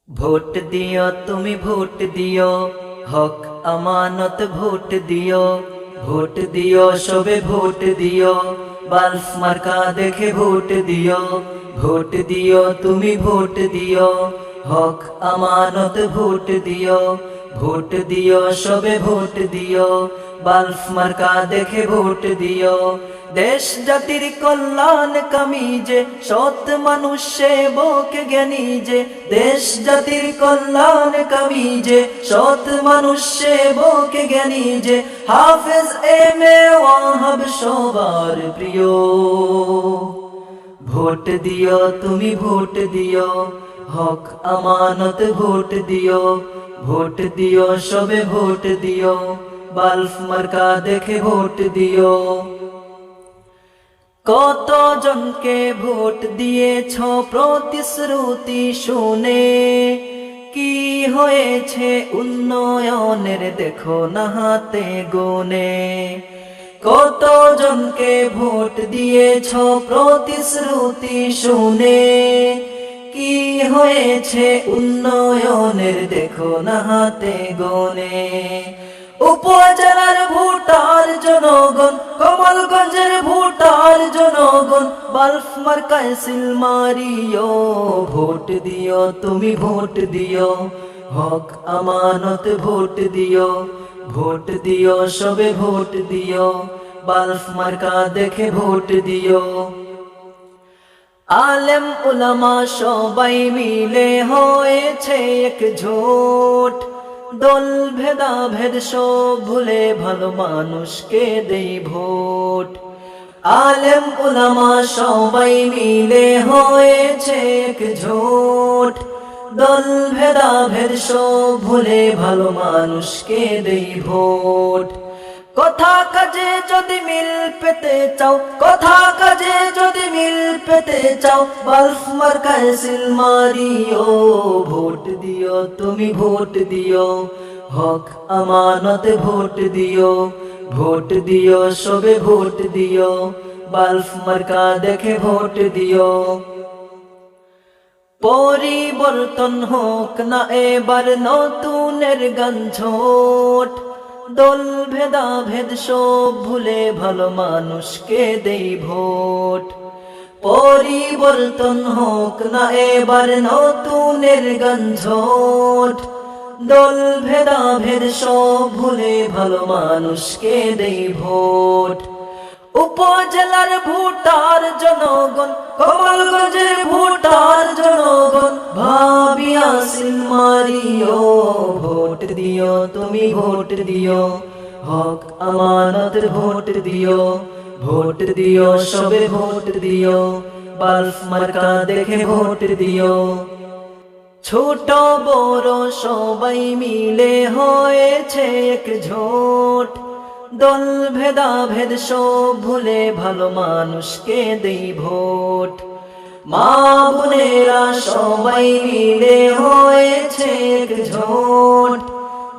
Vote দিও তুমি vote দিও, হক আমানত ভোট দিও। ভোট দিও সবে ভোট দিও, বালফ মার্কা দেখে ভোট দিও। ভোট দিও তুমি ভোট দিও, হক আমানত ভোট দিও। ভোট দিও সবে ভোট দিও, বালফ মার্কা দেখে ভোট দিও। দেশ জাতির কল্যাণ কামী যে, সৎ মানুষ সেবক জ্ঞানী যে। দেশ জাতির কল্যাণ কামী যে, সৎ মানুষ সেবক জ্ঞানী যে। হাফেজ এম এ ওয়াহাব সবার প্রিয়। ভোট দিও তুমি ভোট দিও, হক আমানত ভোট দিও। ভোট দিও সবে ভোট দিও, বালফ মার্কা দেখে ভোট দিও। কত জনকে ভোট দিয়েছ প্রতিশ্রুতি শুনে, কি হয়েছে উন্নয়নের দেখো না হাতে গুনে। কত জনকে ভোট দিয়েছ প্রতিশ্রুতি শুনে, কি হয়েছে উন্নয়নের দেখো না হাতে গুনে। উপজেলার ভোটার জনগণ, কমলগঞ্জের ভোটার জনগণ, বালফ মার্কায় সিল মারিও। ভোট দিও তুমি ভোট দিও, হক আমানত ভোট দিও। ভোট দিও সবে ভোট দিও, বালফ মার্কা দেখে ভোট দিও। আলেম উলামা সবাই মিলে হয়েছে একজোট, দল ভেদাভেদ সব ভুলে ভালো মানুষকে দেই ভোট। আলেম উলামা সবাই মিলে হয়েছে একজোট, দল ভেদাভেদ সব ভুলে ভালো মানুষকে দেই ভোট। কথা কাজে যদি মিল পেতে চাও, কথা কাজে যদি মিল পেতে চাও, বালফ মার্কায় সিল মারিও। ভোট দিও তুমি ভোট দিও, হক আমানত ভোট দিও। ভোট দিও সবে ভোট দিও, বালফ মার্কা দেখে ভোট দিও। পরিবর্তন হোক না এবার নতুনের গানঝোট, দল ভেদাভেদ সব ভুলে ভালো মানুষকে দেই ভোট। পরিবর্তন হোক না এবার নতুনের গানঝোট, দল ভেদাভেদ সব ভুলে ভালো মানুষকে দেই ভোট। উপজেলার ভোটার জনগণ, কমলগঞ্জের ভোটার জনগণ, ভাবিয়া সিল মারিও। ভোট দিও তুমি ভোট দিও, হক আমানত ভোট দিও। ভোট দিও সবে ভোট দিও, বালফ মার্কা দেখে ভোট দিও। ছোট বড় সবাই মিলে হয়েছে একজোট, দল ভেদাভেদ সব ভুলে ভালো মানুষকে দেই ভোট। মা বোনেরা সবাই মিলে হয়েছে একজোট,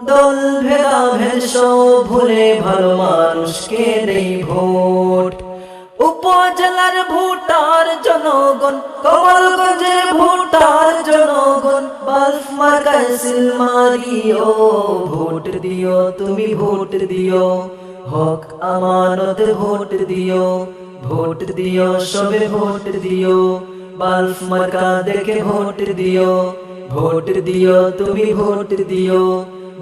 দল ভেদাভেদ সব ভুলে ভালো মানুষকে দেই ভোট। উপজেলার ভোটার জনগণ, কমলগঞ্জের ভোটার জনগণ, বালফ মার্কায় সিল মারিও। ভোট দিও তুমি ভোট দিও, হক আমানত ভোট দিও। ভোট দিও সবে ভোট দিও, বালফ মার্কা দেখে ভোট দিও। ভোট দিও তুমি ভোট দিও,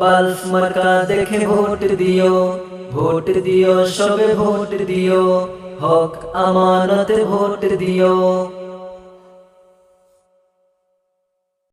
বালফ মার্কা দেখে ভোট দিও। ভোট দিও সবে ভোট দিও, হক আমানত ভোট দিও।